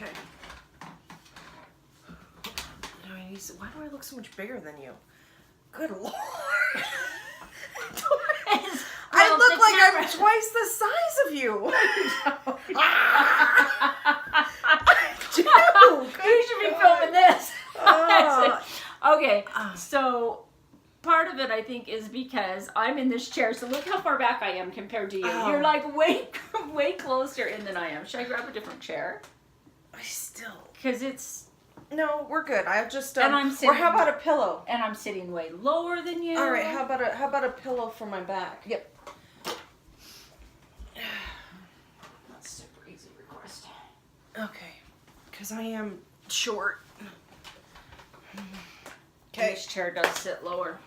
Okay. Why do I look so much bigger than you? Good Lord. I look like I'm twice the size of you. I do. You should be filming this. Okay, so part of it I think is because I'm in this chair. So look how far back I am compared to you. You're like way closer in than I am. Should I grab a different chair? Because it's... No, we're good. I'll just and I'm sitting, or how about a pillow? And I'm sitting way lower than you. All right. How about a pillow for my back? Yep. That's super easy request. Okay, because I am short. Okay. This chair does sit lower.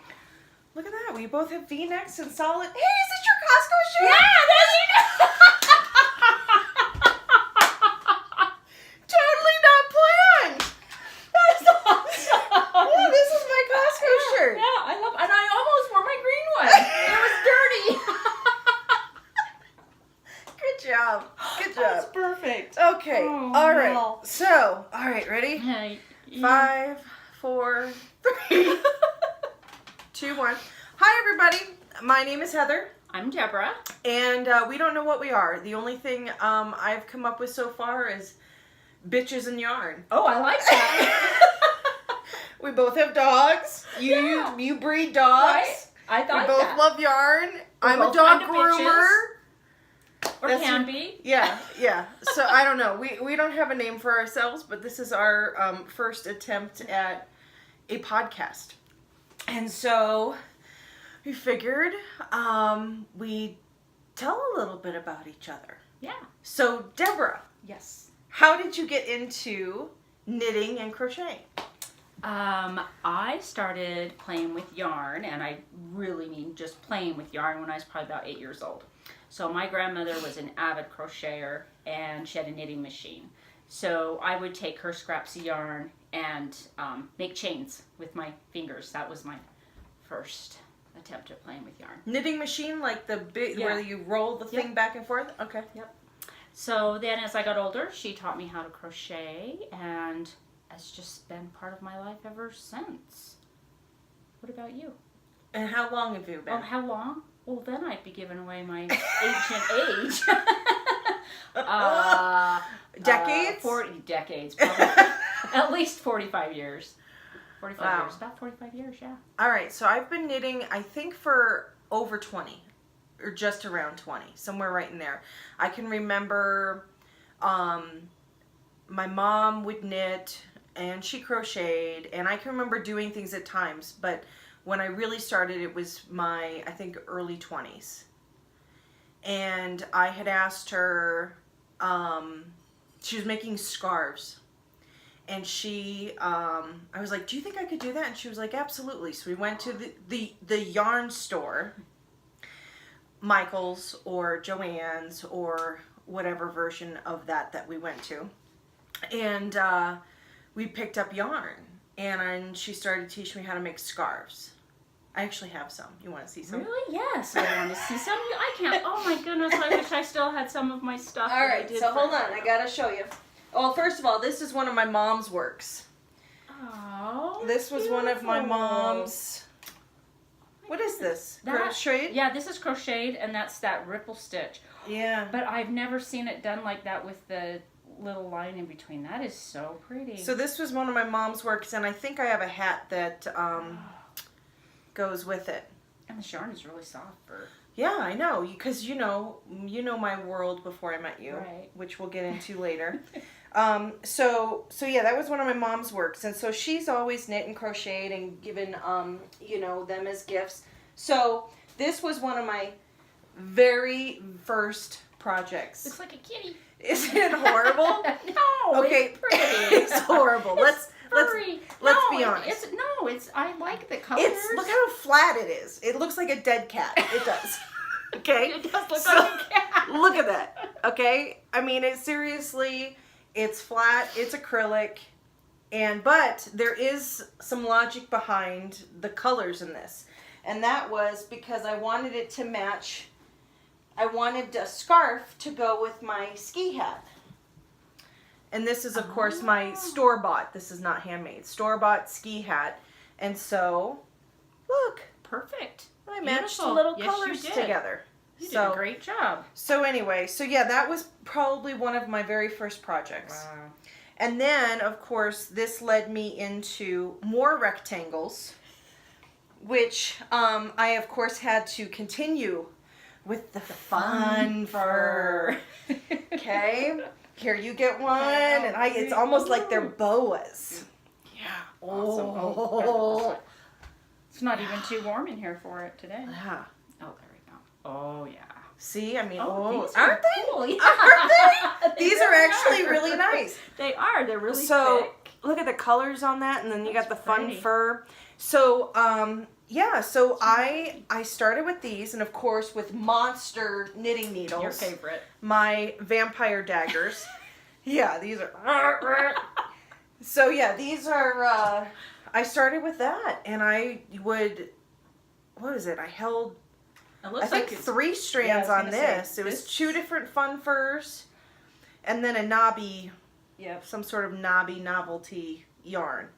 Look at that. We both have V-necks and solid. Hey, is this your Costco shirt? Yeah, that's it. Totally not planned. That's awesome. Yeah, this is my Costco shirt. Yeah, I love, and I almost wore my green one. It was dirty. Good job. Good job. That's perfect. Okay. Oh, all right. no. So, all right, ready? Yeah. 5, 4, 3, 2, 1. Hi, everybody. My name is Heather. I'm Debra. And we don't know what we are. The only thing I've come up with so far is bitches and yarn. Oh, I like that. We both have dogs. You breed dogs. Right? I thought we both that. love yarn. I'm a both dog kind of groomer. Or That's can be. Yeah. So I don't know. We don't have a name for ourselves, but this is our first attempt at a podcast. And so we figured we'd tell a little bit about each other. Yeah. So Debra, Yes. how did you get into knitting and crocheting? I started playing with yarn, and I really mean just playing with yarn when I was probably about 8 years old. So my grandmother was an avid crocheter, and she had a knitting machine. So I would take her scraps of yarn and make chains with my fingers. That was my first attempt at playing with yarn. Knitting machine, like the big where you roll the thing back and forth? Okay. Yep. So then as I got older, she taught me how to crochet, and it's just been part of my life ever since. What about you? And how long have you been? Oh, how long? Well, then I'd be giving away my ancient age. Decades? 40 decades, probably. At least 45 years. 45 years. About 45 years, yeah. All right, so I've been knitting, I think, for over 20. Or just around 20. Somewhere right in there. I can remember my mom would knit, and she crocheted, and I can remember doing things at times, but when I really started, it was my, I think, early 20s. And I had asked her, she was making scarves. And she, I was like, do you think I could do that? And she was like, absolutely. So we went to the yarn store, Michael's or Joann's or whatever version of that we went to. And we picked up yarn. And she started teaching me how to make scarves. I actually have some. You want to see some? Really? Yes, I want to see some. I can't. Oh my goodness, I wish I still had some of my stuff. All right, so hold on. I got to show you. Well, first of all, this is one of my mom's works. Oh, this was beautiful. One of my mom's. What is this? Crocheted? Yeah, this is crocheted, and that's that ripple stitch. Yeah. But I've never seen it done like that with the little line in between. That is so pretty. So this was one of my mom's works, and I think I have a hat that goes with it. And the yarn is really soft for... Yeah, I know, because you know my world before I met you, right. Which we'll get into later. So yeah, that was one of my mom's works, and so she's always knit and crocheted and given them as gifts. So this was one of my very first projects. Looks like a kitty. Isn't it horrible? No, okay, it's pretty. It's horrible. Let's be honest. I like the colors. Look how flat it is. It looks like a dead cat. It does. Okay? It does look like a cat. Look at that. Okay? I mean, it's flat, it's acrylic, but there is some logic behind the colors in this. And that was because I wanted it to match, I wanted a scarf to go with my ski hat. And this is, of course, my store-bought, this is not handmade, store-bought ski hat. And so, look. Perfect. I matched Beautiful. little Yes, colors you did. together. You did a great job. So anyway, so yeah, that was probably one of my very first projects. Wow. And then, of course, this led me into more rectangles, which I, of course, had to continue with the fun fur. Okay? Here you get one, and it's almost like they're boas. Yeah. Awesome. Oh. It's not even too warm in here for it today. Yeah. Oh, there we go. Oh, yeah. See, I mean, these aren't they? cool. Yeah. Aren't they? These are really actually really nice. They are. They're really So, thick. look at the colors on that, and then you got That's the fun pretty. fur. So, yeah, so I started with these, and of course with monster knitting needles. Your favorite. My vampire daggers. Yeah, these are... So, yeah, these are... I started with that, and I would... What is it? I held... It looks I think like it's 3 strands yeah, I on was gonna say, this. It was this- 2 different fun furs, and then a knobby, Yep. some sort of knobby novelty yarn.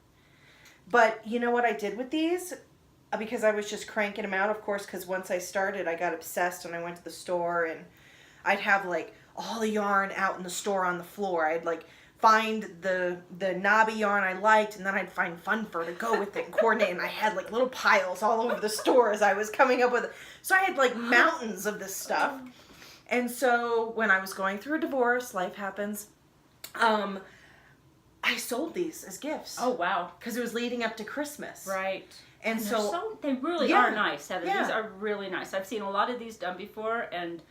But you know what I did with these? Because I was just cranking them out, of course, because once I started, I got obsessed and I went to the store and I'd have like all the yarn out in the store on the floor. I'd like find the knobby yarn I liked, and then I'd find fun fur to go with it and coordinate, and I had like little piles all over the store as I was coming up with it. So I had like mountains of this stuff. And so when I was going through a divorce, life happens, I sold these as gifts. Oh, wow. Because it was leading up to Christmas. Right. And so they really yeah, are nice, Heather. yeah. These are really nice. I've seen a lot of these done before, and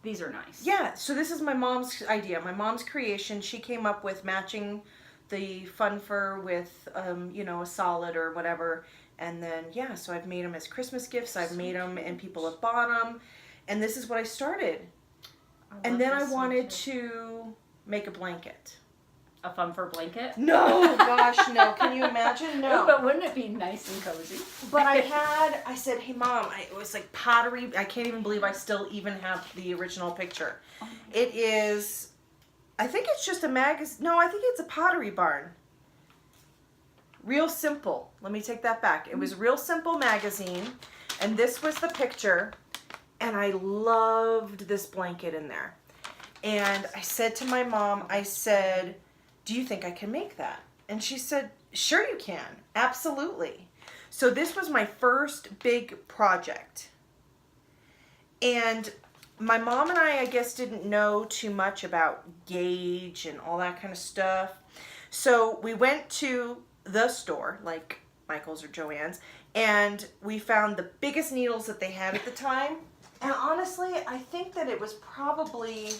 these are nice. yeah, so this is my mom's idea, my mom's creation. She came up with matching the fun fur with, you know, a solid or whatever. And then, yeah, so I've made them as Christmas gifts. I've made them and people have bought them. And this is what I started. And then I wanted to make a blanket. A fun fur blanket? No, gosh, no. Can you imagine? No. But wouldn't it be nice and cozy? But I said, hey, Mom, it was like pottery. I can't even believe I still even have the original picture. Oh It is, I think it's just a magazine. No, I think it's a Pottery Barn. Real Simple. Let me take that back. It was Real Simple magazine, and this was the picture, and I loved this blanket in there. And I said to my mom, I said, do you think I can make that? And she said, sure you can. Absolutely. So this was my first big project. And my mom and I guess, didn't know too much about gauge and all that kind of stuff. So we went to the store, like Michael's or Joann's, and we found the biggest needles that they had at the time. And honestly, I think that it was probably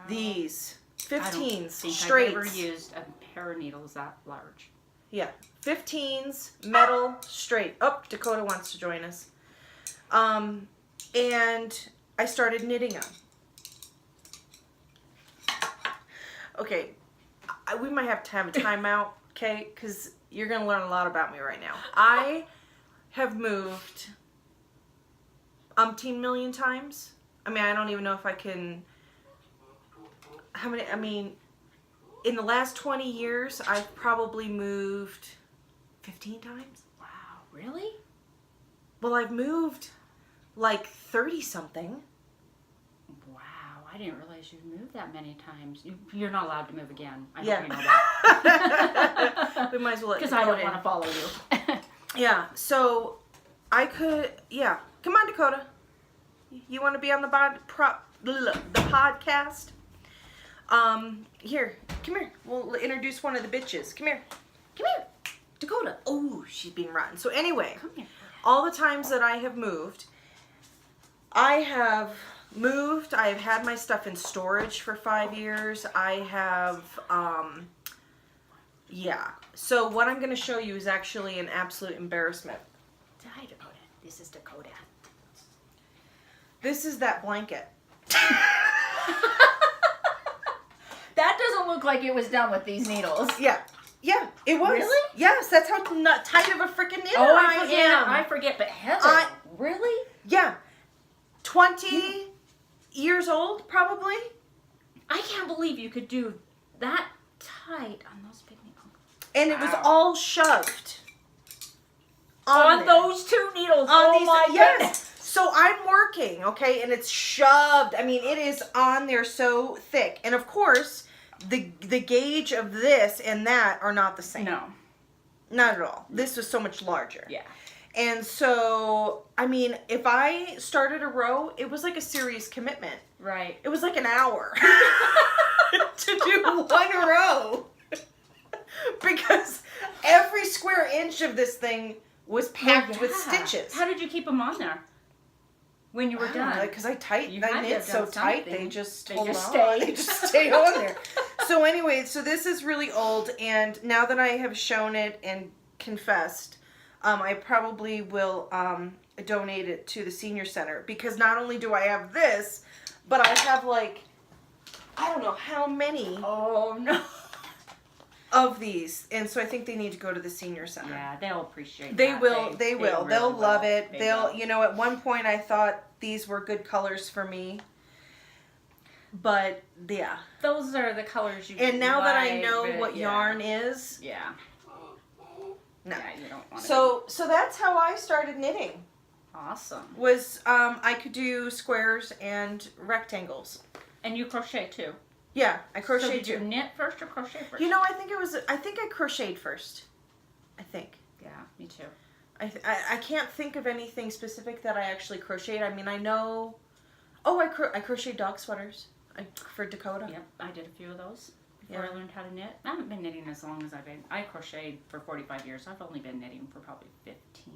these. 15s, I don't think straights. I've ever used a pair of needles that large. Yeah, 15s, metal, straight. Oh, Dakota wants to join us. And I started knitting them. Okay, we might have to have a timeout, okay? Because you're going to learn a lot about me right now. I have moved umpteen million times. I mean, I don't even know if I can... How many, I mean, in the last 20 years, I've probably moved 15 times. Wow, really? Well, I've moved like 30 something. Wow, I didn't realize you moved that many times. You're not allowed to move again. I Yeah. hope you know that. We might as well let Because I don't Dakota want to follow you. in. Yeah, so I could, yeah. Come on, Dakota. You want to be on the podcast? Here, come here. We'll introduce one of the bitches. Come here. Come here. Dakota. Oh, she's being rotten. So anyway, Come here. all the times that I have moved, I have had my stuff in storage for 5 years. I have, yeah. So what I'm going to show you is actually an absolute embarrassment. Hi, Dakota. This is Dakota. This is that blanket. That doesn't look like it was done with these needles. Yeah. Yeah, it was. Really? Yes, that's how not tight of a freaking knitter Oh, I am. I forget, but Heather, really? Yeah. 20 years old, probably. I can't believe you could do that tight on those big needles. And it was all shoved On there. those 2 needles. On Oh these, my goodness. So I'm working, okay, and it's shoved. I mean, it is on there so thick. And of course, the gauge of this and that are not the same. No. Not at all. This was so much larger. Yeah. And so, I mean, if I started a row, it was like a serious commitment. Right. It was like an hour to do one row. Because every square inch of this thing was packed with stitches. How did you keep them on there when you were done? Because I You had to knit have so done tight, something. they just They hold just on. stay. They just stay on there. So anyway, so this is really old, and now that I have shown it and confessed, I probably will donate it to the senior center, because not only do I have this, but I have like, I don't know how many Oh no. of these, and so I think they need to go to the senior center. Yeah, they'll appreciate They that. will. They will. really They'll love will. it. They They'll. will. You know, at one point I thought these were good colors for me, but yeah. Those are the colors you. And now that I like, know but what yarn is, Yeah. no. Yeah, you don't want to. So that's how I started knitting. Awesome. Was I could do squares and rectangles. And you crochet too. Yeah, I So crocheted did you too. knit first or crochet first? You know, I think I crocheted first. I think. Yeah, me too. I can't think of anything specific that I actually crocheted. I mean, I know. Oh, I crocheted dog sweaters for Dakota. Yep, I did a few of those before Yeah. I learned how to knit. I haven't been knitting as long as I've been. I crocheted for 45 years. I've only been knitting for probably 15,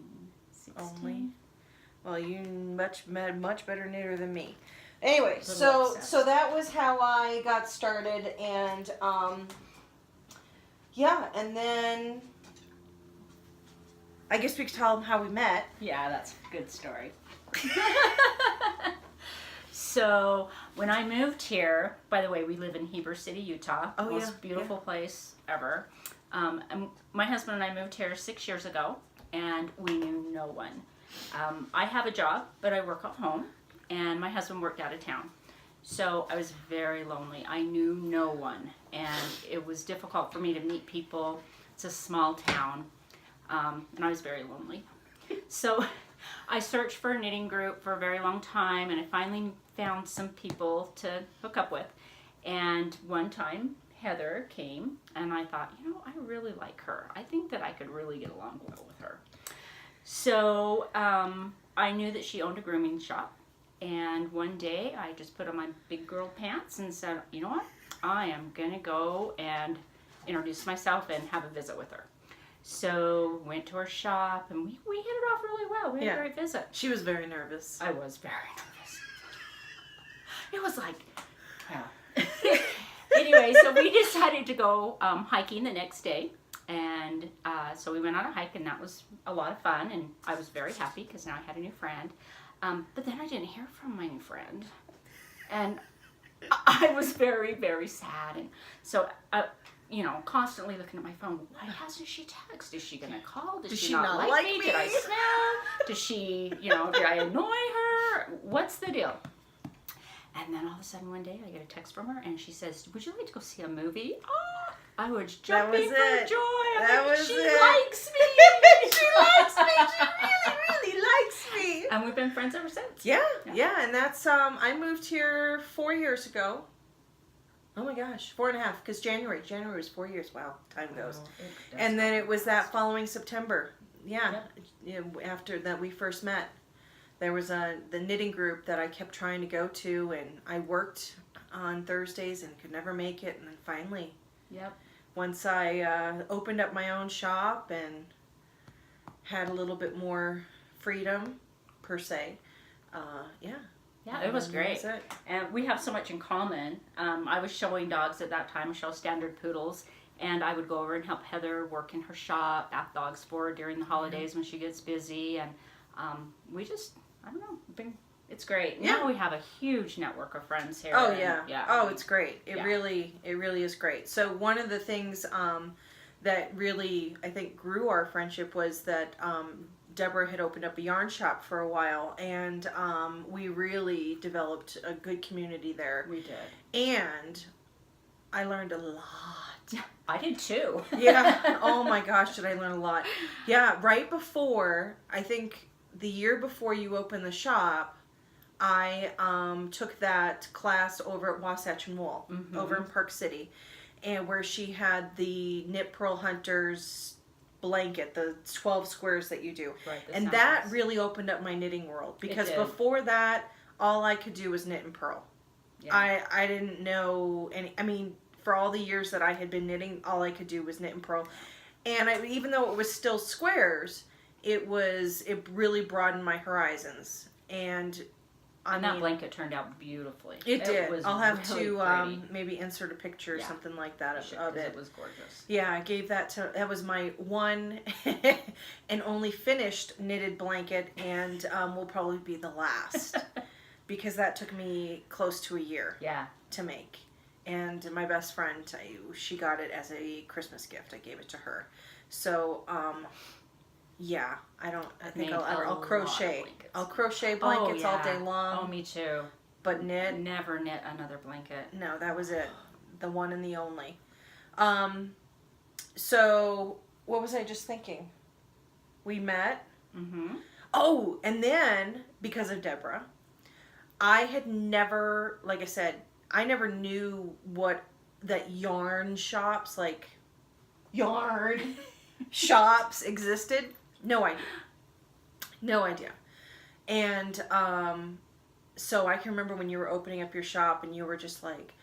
16. Only? Well, you much better knitter than me. Anyway, Little so obsessed. that was how I got started, and yeah, and then I guess we could tell them how we met. Yeah, that's a good story. So when I moved here, by the way, we live in Heber City, Utah. Oh, Most yeah, beautiful place ever. And my husband and I moved here 6 years ago, and we knew no one. I have a job, but I work at home, and my husband worked out of town. So I was very lonely. I knew no one, and it was difficult for me to meet people. It's a small town, and I was very lonely. So I searched for a knitting group for a very long time, and I finally found some people to hook up with. And one time, Heather came, and I thought, you know, I really like her. I think that I could really get along well with her. So I knew that she owned a grooming shop, and one day I just put on my big girl pants and said, you know what, I am gonna go and introduce myself and have a visit with her. So went to her shop, and we hit it off really well. We had a great visit. She was very nervous. I was very nervous. It was like, well. Anyway, so we decided to go hiking the next day. And so we went on a hike, and that was a lot of fun, and I was very happy because now I had a new friend. But then I didn't hear from my new friend, and I was very, very sad. And so, you know, constantly looking at my phone. Why hasn't she texted? Is she gonna call? Does she not like me? Did I snap? Does she, you know, did I annoy her? What's the deal? And then all of a sudden one day I get a text from her, and she says, would you like to go see a movie? Oh, I was jumping for joy. I'm like, she likes me. She likes me. She really likes me. And we've been friends ever since. Yeah, and that's, I moved here 4 years ago. Oh my gosh, 4.5, because January was 4 years. Wow, time goes. And then it was that following September. Yeah, after that we first met. There was the knitting group that I kept trying to go to, and I worked on Thursdays and could never make it. And then finally, once I opened up my own shop and had a little bit more freedom, per se, Yeah, it was great. And we have so much in common. I was showing dogs at that time, I show standard poodles, and I would go over and help Heather work in her shop, bath dogs for her during the holidays when she gets busy, and we just, I don't know, it's great. Yeah. Now we have a huge network of friends here. Oh, and, yeah. Oh, it's great. It really is great. So one of the things that really, I think, grew our friendship was that Debra had opened up a yarn shop for a while, and we really developed a good community there. We did. And I learned a lot. I did too. Yeah. Oh my gosh, did I learn a lot. Yeah, right before, I think the year before you opened the shop, I took that class over at Wasatch and Wool, over in Park City, and where she had the Knit Pearl Hunters blanket, the 12 squares that you do. Right, and that really opened up my knitting world, because before that, all I could do was knit and purl. Yeah. I didn't know any, I mean, for all the years that I had been knitting, all I could do was knit and purl. And even though it was still squares, it really broadened my horizons. And that blanket turned out beautifully. It did. Was I'll have really to maybe insert a picture or something like that of it. It was gorgeous. Yeah, I gave that was my one and only finished knitted blanket, and will probably be the last, because that took me close to a year to make. And my best friend, she got it as a Christmas gift. I gave it to her. So, yeah, I think I'll crochet. I'll crochet blankets all day long. Oh, me too. But knit? Never knit another blanket. No, that was it. The one and the only. So, what was I just thinking? We met. Mm-hmm. Oh, and then, because of Debra, I had never, like I said, I never knew that yarn shops, like yarn shops existed. No idea. No idea. And so I can remember when you were opening up your shop and you were just like,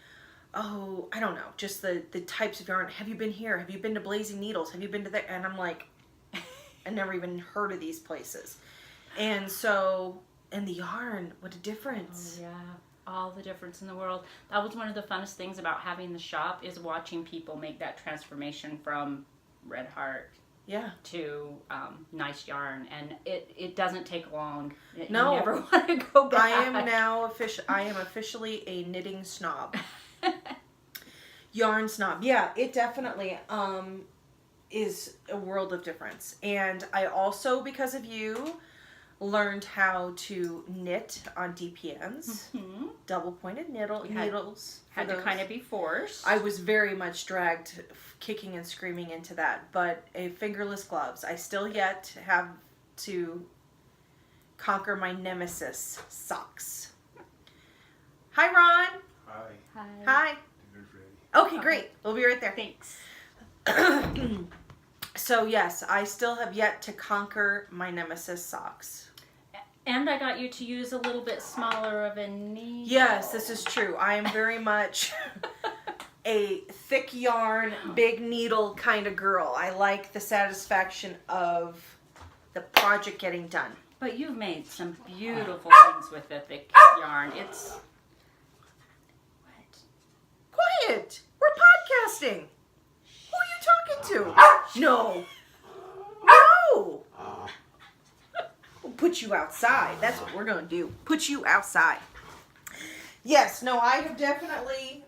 oh, I don't know, just the types of yarn. Have you been here? Have you been to Blazing Needles? Have you been to there? And I'm like, I never even heard of these places. And so, and the yarn, what a difference. Oh, yeah. All the difference in the world. That was one of the funnest things about having the shop, is watching people make that transformation from Red Heart to nice yarn, and it doesn't take long. No, you never want to go back. I am officially a knitting snob. Yarn snob. Yeah, it definitely is a world of difference. And I also, because of you, learned how to knit on DPNs, double pointed needles. Had to kind of be forced. I was very much dragged, kicking and screaming into that, but fingerless gloves. I still yet have to conquer my nemesis, socks. Hi, Ron. Hi. Hi. Dinner's ready. Okay, great. We'll be right there. Thanks. So yes, I still have yet to conquer my nemesis, socks. And I got you to use a little bit smaller of a needle. Yes, this is true. I am very much a thick yarn, big needle kind of girl. I like the satisfaction of the project getting done. But you've made some beautiful things with the thick yarn. It's... What? Quiet! We're podcasting! Who are you talking to? No! No! We'll put you outside. That's what we're going to do. Put you outside. Yes, no, I have definitely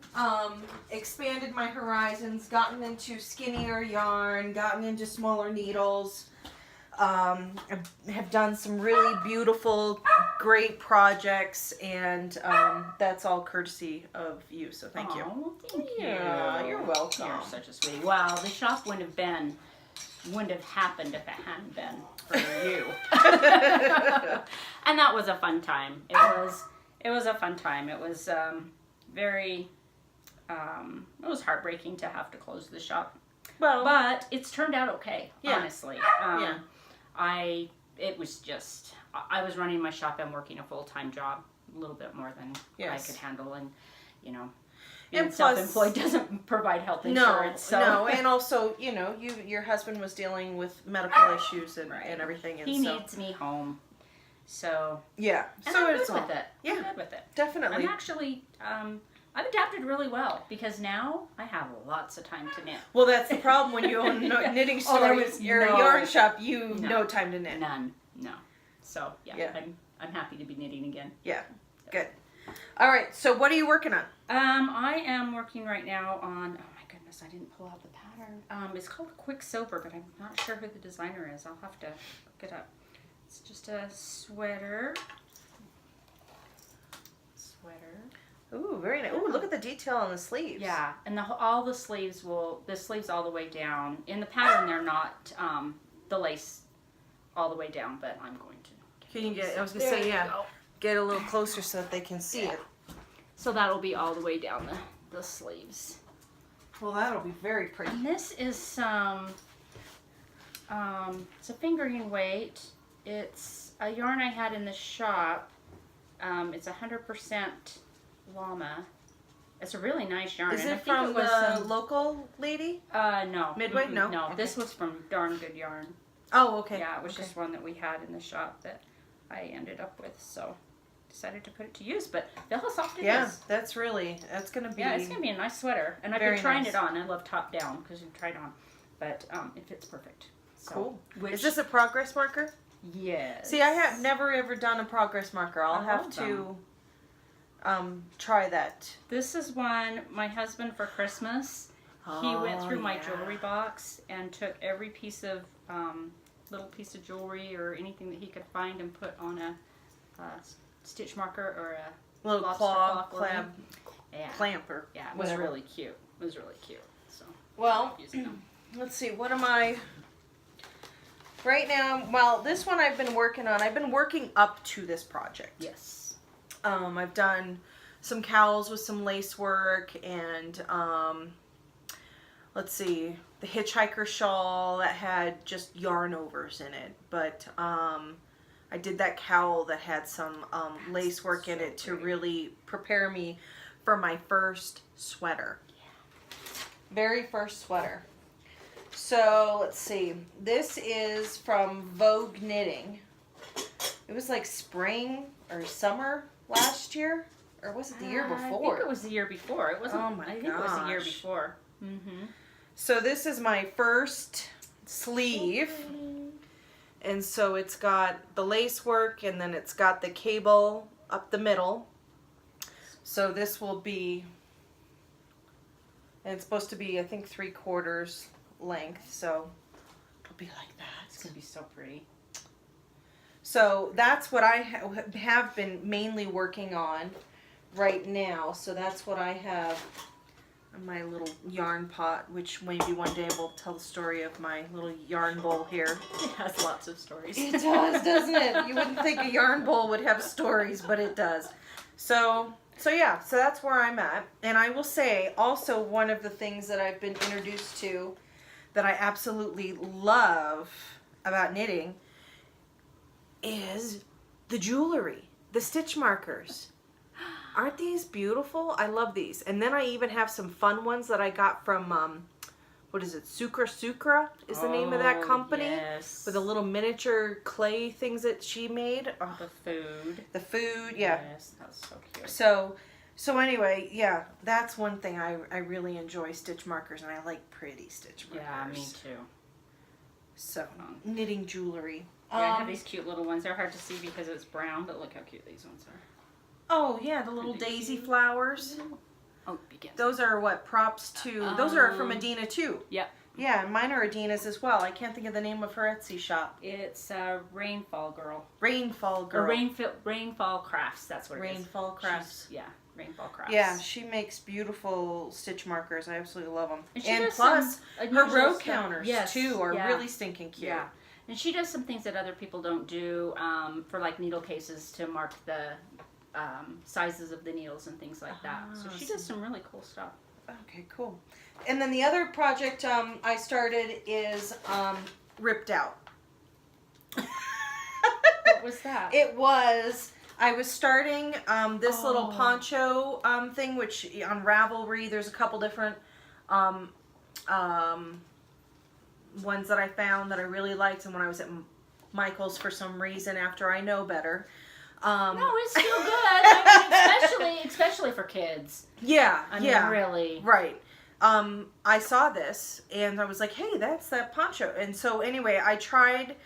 expanded my horizons, gotten into skinnier yarn, gotten into smaller needles. Have done some really beautiful, great projects, and that's all courtesy of you, so thank you. Oh, thank you. Yeah, you're welcome. You're such a sweetie. Wow, the shop wouldn't have happened if it hadn't been for you. And that was a fun time. It was a fun time. It was very, it was heartbreaking to have to close the shop. Well, but it's turned out okay, honestly. Yeah. I was running my shop and working a full-time job, a little bit more than I could handle, and being self-employed doesn't provide health insurance. No, and also, your husband was dealing with medical issues and everything, and he needs me home. So yeah, and so I'm it's good with it. Yeah, I'm good with it. Definitely. I'm actually I've adapted really well, because now I have lots of time to knit. Well, that's the problem when you own a knitting store or a yarn shop. No time to knit. None. No. So yeah. I'm happy to be knitting again. Yeah. Good. All right. So what are you working on? I am working right now on. Oh my goodness, I didn't pull out the pattern. It's called Quick Sober, but I'm not sure who the designer is. I'll have to look it up. It's just a sweater. Ooh, very nice. Ooh, look at the detail on the sleeves. Yeah, and all the sleeves the sleeves all the way down. In the pattern, they're not the lace all the way down, but I'm going to. Can you get, I was going to say, yeah, get a little closer so that they can see it. So that'll be all the way down the sleeves. Well, that'll be very pretty. And this is some, it's a fingering weight. It's a yarn I had in the shop. It's 100% llama. It's a really nice yarn. Is and it I think from it was the local lady? No. Midway? No? No, Okay. this was from Darn Good Yarn. Oh, okay. Yeah, it was okay. just one that we had in the shop that I ended up with, so decided to put it to use. But feel how soft it is. Yeah, that's going to be... Yeah, it's going to be a nice sweater. And I've Very been trying nice. it on. I love top down because you can try it on. But it fits perfect. So, Cool. Which, Is this a progress marker? Yes. See, I have never ever done a progress marker. I'll I have love to try that. This is one my husband for Christmas. He went through my jewelry box and took every piece of little piece of jewelry or anything that he could find and put on a stitch marker or a Little lobster claw ornament. clamp, Yeah. clamper. Yeah, it was whatever. really cute. It was really cute. So Well, using them. let's see. What am I... Right now, well, this one I've been working on. I've been working up to this project. Yes. I've done some cowls with some lace work and let's see, the hitchhiker shawl that had just yarn overs in it. But I did that cowl that had some lace work in it to really prepare me for my first sweater. Very first sweater. So let's see. This is from Vogue Knitting. It was like spring or summer last year, or was it the year before? I think it was the year before. It wasn't. Oh my I think it was the year gosh. before. Mm-hmm. So this is my first sleeve, and so it's got the lace work, and then it's got the cable up the middle. So this will be, and it's supposed to be, I think, 3/4 length, so it'll be like It's that. gonna be so pretty. So that's what I have been mainly working on right now. So that's what I have in my little yarn pot, which maybe one day we'll tell the story of my little yarn bowl here. It has lots of stories. It does, doesn't it? You wouldn't think a yarn bowl would have stories, but it does. So yeah, so that's where I'm at. And I will say also one of the things that I've been introduced to that I absolutely love about knitting is the jewelry, the stitch markers. Aren't these beautiful? I love these. And then I even have some fun ones that I got from, what is it, Sucra is the name of that company? Yes. With the little miniature clay things that she made. Oh, The food. the food, yeah. Yes, that's so cute. So anyway, yeah, that's one thing I really enjoy, stitch markers, and I like pretty stitch markers. Yeah, me too. So, knitting jewelry. Yeah, I have these cute little ones. They're hard to see because it's brown, but look how cute these ones are. Oh, yeah, the little daisy flowers. Oh, begin. Those are what, props to, those are from Adina too. Yep. Yeah, mine are Adina's as well. I can't think of the name of her Etsy shop. It's Rainfall Girl. Rainfall Girl. Or Rainfall Crafts, that's what it is. Rainfall Crafts. Yeah, Rainfall Crafts. Yeah, she makes beautiful stitch markers. I absolutely love them. And she And does plus, some her unusual row stuff. counters Yes, too are yeah. really stinking cute. Yeah. And she does some things that other people don't do for like needle cases to mark the sizes of the needles and things like that. So she does some really cool stuff. Okay, cool. And then the other project I started is Ripped Out. What was that? I was starting this little poncho thing, which on Ravelry, there's a couple different ones that I found that I really liked, and when I was at Michael's for some reason after I know better. No, it's still good. I mean, especially for kids. Yeah, I mean, yeah. really. Right. I saw this and I was like, hey, that's that poncho. And so anyway, I tried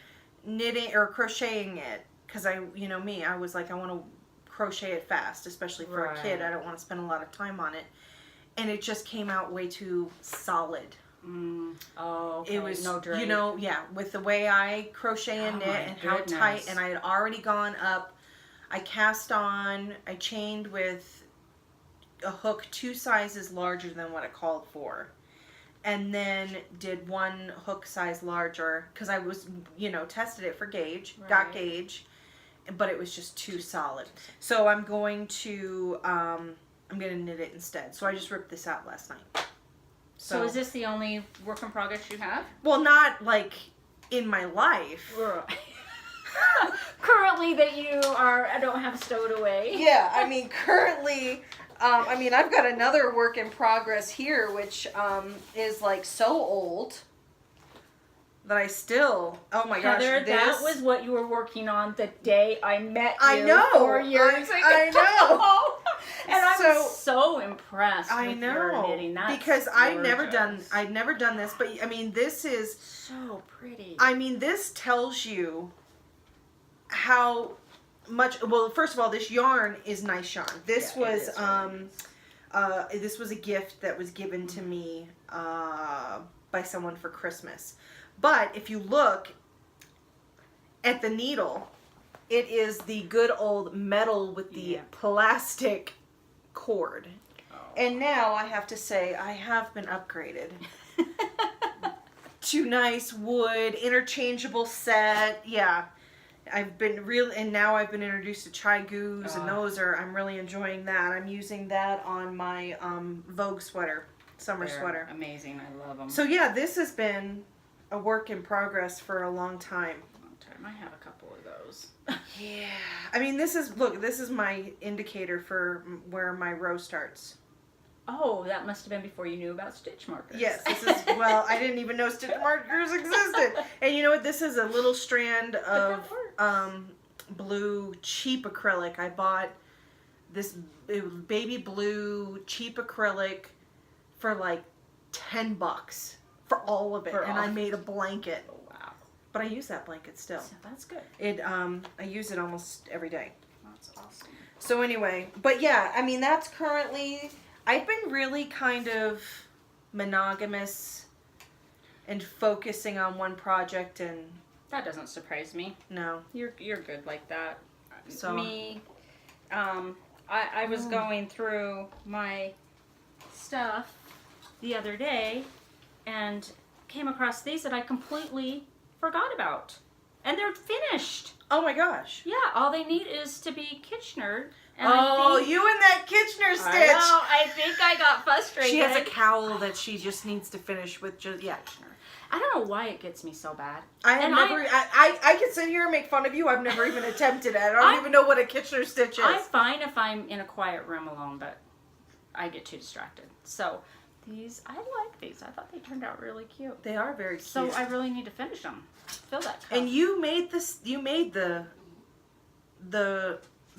knitting or crocheting it because I was like, I want to crochet it fast, especially for a kid. I don't want to spend a lot of time on it. And it just came out way too solid Oh, okay. It was, no drape. you know, yeah, with the way I crochet and Oh, knit my and how goodness. tight, and I had already gone up. I cast on, I chained with a hook 2 sizes larger than what it called for. And then did 1 hook size larger because I was, you know, tested it for gauge, got Right. gauge, but it was just too solid. So I'm going to knit it instead. So I just ripped this out last night. So is this the only work in progress you have? Well, not like in my life. Currently that you don't have stowed away. Yeah, I mean, currently, I've got another work in progress here, which is like so old that I still, oh my gosh, Heather, this, that was what you were working on the day I met you I know, 4 years ago. I know. And I So- was so impressed I with your know, knitting. That's because I've never done gorgeous. this, but I mean, this is, So pretty. this tells you how much, well, first of all, this yarn is nice yarn. This Yeah, it was, is really nice. this was a gift that was given to me, by someone for Christmas. But if you look at the needle, it is the good old metal with the Yeah. plastic cord. Oh. And now I have to say I have been upgraded to nice wood, interchangeable set. Yeah. I've been and now I've been introduced to chai goos, and I'm really enjoying that. I'm using that on my Vogue sweater, summer They're sweater. amazing. I love them. So yeah, this has been a work in progress for a long time. I have a couple of those. Yeah. I mean, this is my indicator for where my row starts. Oh, that must have been before you knew about stitch markers. Yes, this is, well, I didn't even know stitch markers existed. And you know what? This is a little strand of blue cheap acrylic. I bought this baby blue cheap acrylic for like $10 for all of it. And I made a blanket. Oh, wow. But I use that blanket still. So that's good. I use it almost every day. That's awesome. So anyway, but yeah, I mean, that's currently, I've been really kind of monogamous and focusing on one project, and That doesn't surprise me. no. You're good like that. So Me, I was going through my stuff the other day and came across these that I completely forgot about. And they're finished. Oh my gosh. Yeah, all they need is to be Kitchener. And Oh, you and that Kitchener stitch. I know, I think I got frustrated. She has a cowl that she just needs to finish with yeah. I don't know why it gets me so bad. I can sit here and make fun of you. I've never even attempted it. I don't even know what a Kitchener stitch is. I'm fine if I'm in a quiet room alone, but I get too distracted. So I like these. I thought they turned out really cute. They are very cute. So I really need to finish them. Fill that cup. And you made this. You made the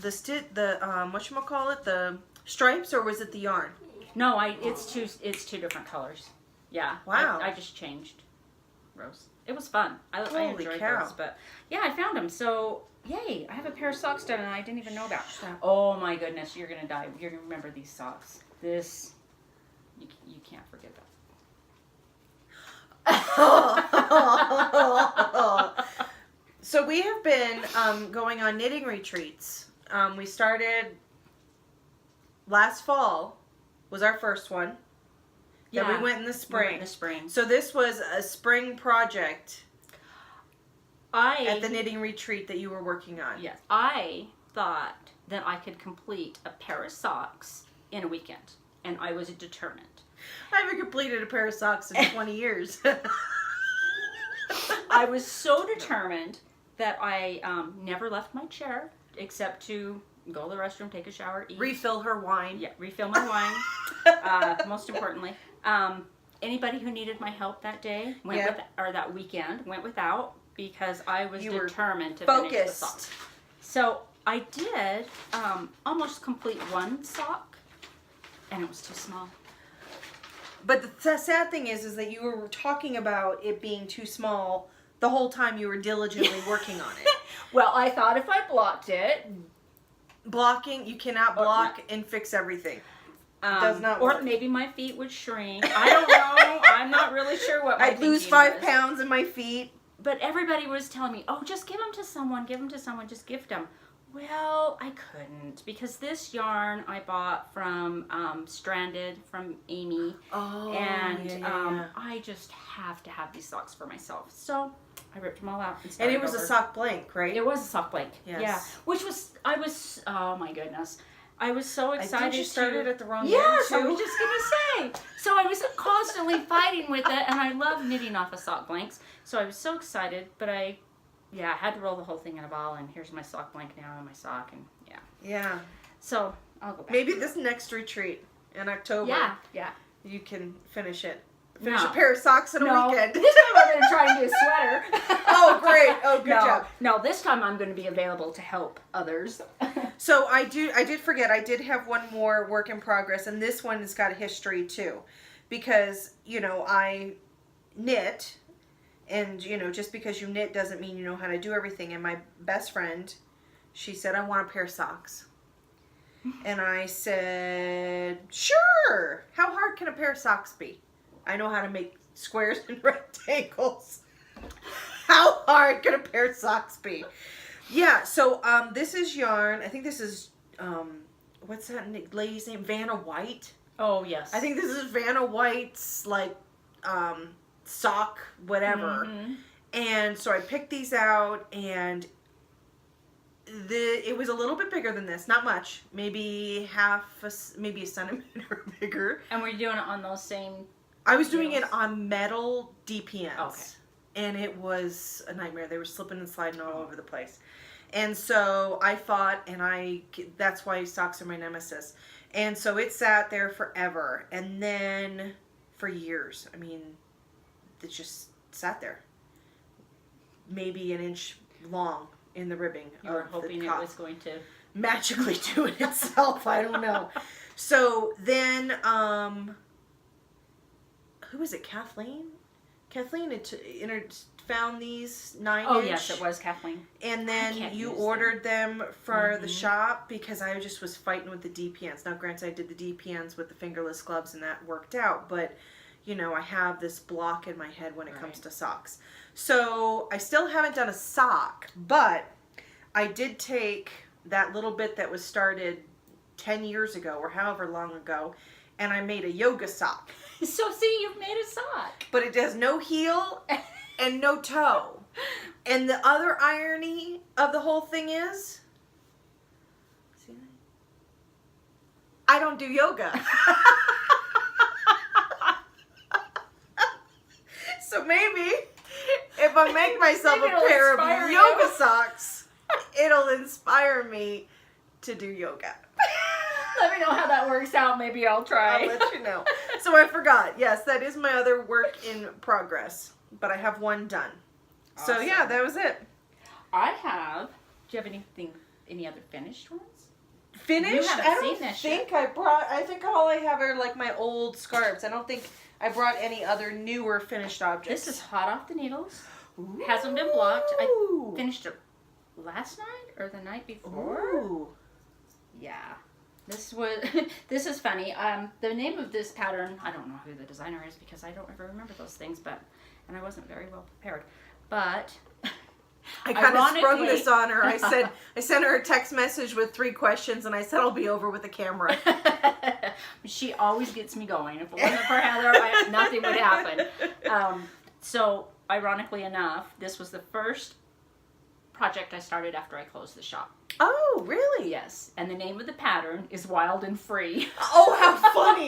whatchamacallit, the stripes, or was it the yarn? No, it's two different colors. Yeah. Wow. I just changed rows. It was fun. I Holy enjoyed cow. those. But yeah, I found them. So yay! I have a pair of socks done and I didn't even know about. Stop. Oh my goodness! You're gonna die. You're gonna remember these socks. This you can't forget that. So we have been going on knitting retreats. We started last fall, was our first one. Yeah, we went in the spring. In the spring. So this was a spring project at the I knitting retreat that you were working on. yes, I thought that I could complete a pair of socks in a weekend, and I was determined. I haven't completed a pair of socks in 20 years. I was so determined that I never left my chair except to go to the restroom, take a shower, eat. Refill her wine. Yeah, refill my wine. Most importantly, anybody who needed my help that day or that weekend went without because I was determined to finish the sock. So I did almost complete one sock, and it was too small. But the sad thing is that you were talking about it being too small the whole time you were diligently working on it. Well, I thought if I blocked it. Blocking, you cannot block and fix everything. Does not or work. maybe my feet would shrink. I don't know. I'm not really sure what my I'd lose thinking 5 was. pounds in my feet. But everybody was telling me, oh, just give them to someone, just gift them. Well, I couldn't, because this yarn I bought from Stranded, from Amy. Oh, And I just have to have these socks for myself. So I ripped them all out. And it was a sock blank, right? It was a sock blank. Yes. Yeah. Which was, oh my goodness. I was so excited. I think you started at the wrong end, Yes, too. I was just going to say. So I was constantly fighting with it, and I love knitting off of sock blanks. So I was so excited, but I had to roll the whole thing in a ball, and here's my sock blank now and my sock, and Yeah. So I'll go back. Maybe this next retreat in October. Yeah. You can finish it. No. Finish a pair of socks in a weekend. This time I'm going to try and do a sweater. Oh, great. Oh, good job. No, this time I'm going to be available to help others. So I did forget, I did have one more work in progress, and this one has got a history too. Because, I knit, and, just because you knit doesn't mean you know how to do everything. And my best friend, she said, I want a pair of socks. And I said, sure. How hard can a pair of socks be? I know how to make squares and rectangles. How hard can a pair of socks be? Yeah, so this is yarn. I think this is, what's that lady's name? Vanna White? Oh, yes. I think this is Vanna White's, sock, whatever. Mm-hmm. And so I picked these out, and it was a little bit bigger than this. Not much. Maybe maybe a centimeter bigger. And we're doing it on those same... I was doing needles? it on metal DPNs. Okay. And it was a nightmare. They were slipping and sliding all over the place. And so I fought, and that's why socks are my nemesis. And so it sat there forever. And then for years, it just sat there. Maybe an inch long in the ribbing. You were hoping it was going to... magically do it itself. I don't know. So then, who was it? Kathleen? Kathleen had found these 9-inch. Oh, yes, it was Kathleen. And then you ordered them for the shop, because I just was fighting with the DPNs. Now, granted, I did the DPNs with the fingerless gloves, and that worked out. But, I have this block in my head when it comes to socks. So I still haven't done a sock, but I did take that little bit that was started 10 years ago or however long ago, and I made a yoga sock. So, see, you've made a sock. But it has no heel and no toe. And the other irony of the whole thing is, see that? I don't do yoga. So maybe if I make myself Maybe a it'll pair inspire of you. yoga socks, it'll inspire me to do yoga. Let me know how that works out. Maybe I'll try. I'll let you know. So I forgot. Yes, that is my other work in progress. But I have one done. So Awesome. yeah, that was it. I have. Do you have any other finished ones? Finished? You haven't I don't seen this think I think all I have are like my old scarves. I don't think I brought any other newer finished objects. This is hot off the needles. Hasn't been blocked. I finished it last night or the night before. Ooh. Yeah. This is funny. The name of this pattern, I don't know who the designer is because I don't ever remember those things, and I wasn't very well prepared. But I kind of sprung ironically- this on her. I sent her a text message with 3 questions, and I said I'll be over with the camera. She always gets me going. If it wasn't for Heather, nothing would happen. So, ironically enough, this was the first project I started after I closed the shop. Oh, really? Yes. And the name of the pattern is Wild and Free. Oh, how funny.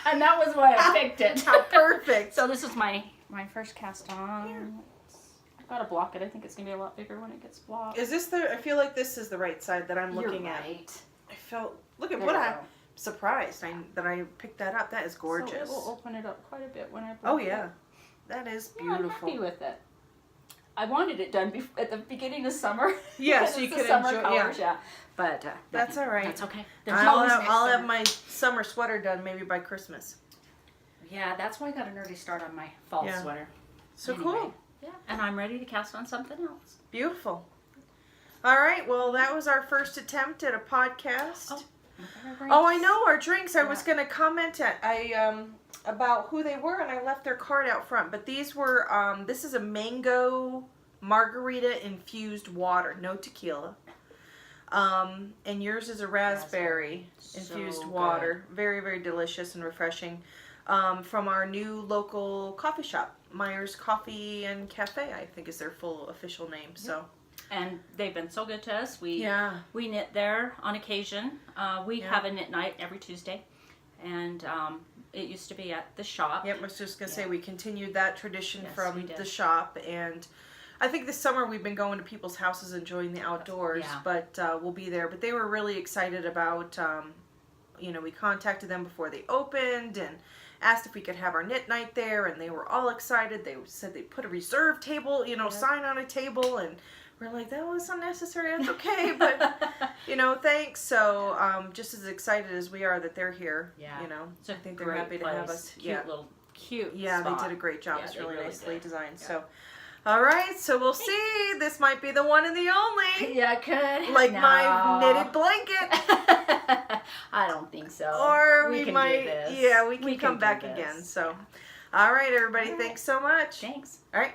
And that was why I picked it. How perfect. So this is my first cast on. I've got to block it. I think it's going to be a lot bigger when it gets blocked. Is this I feel like this is the right side that I'm looking You're at. right. I felt, look at There what you I'm go. surprised that I picked that up. That is gorgeous. So it will open it up quite a bit when I block Oh, it yeah. up. That is Yeah, I'm beautiful. happy with it. I wanted it done at the beginning of summer. Yeah, because so you it's could the summer enjoy- colors, yeah. But That's all right. That's okay. There's I'll always next have summer. my summer sweater done maybe by Christmas. Yeah, that's why I got an early start on my fall Yeah. sweater. So Anyway, cool. Yeah, and I'm ready to cast on something else. Beautiful. All right, well, that was our first attempt at a podcast. Oh, Oh, I know our drinks. I was Yeah. going to comment about who they were, and I left their card out front. But these were this is a mango margarita infused water, no tequila. And yours is a raspberry infused So water. Very, very delicious and refreshing. From our new local coffee shop, Myers Coffee and Cafe, I think is their full official name. So. And they've been so good to us. We Yeah. knit there on occasion. We have a knit night every Tuesday, and it used to be at the shop. Yep, I was just going to say we continued that tradition Yes, from we did. the shop, and I think this summer we've been going to people's houses enjoying the outdoors, Yeah. but we'll be there. But they were really excited about, we contacted them before they opened and asked if we could have our knit night there, and they were all excited. They said they put a reserve table, sign on a table, and we're like, that was unnecessary, that's okay, but, thanks. So, just as excited as we are that they're here, Yeah. I think they're happy to have us. Cute Yeah, spot. they did a great job. Yeah, It's they really really nicely did. designed. Yeah. So, all right, so we'll see. This might be the one and the only. Yeah, good. Like No. my knitted blanket. I don't think so. Or we we can might, do this. we can come do back this. again. So, all right, everybody, All right. thanks so much. Thanks. All right,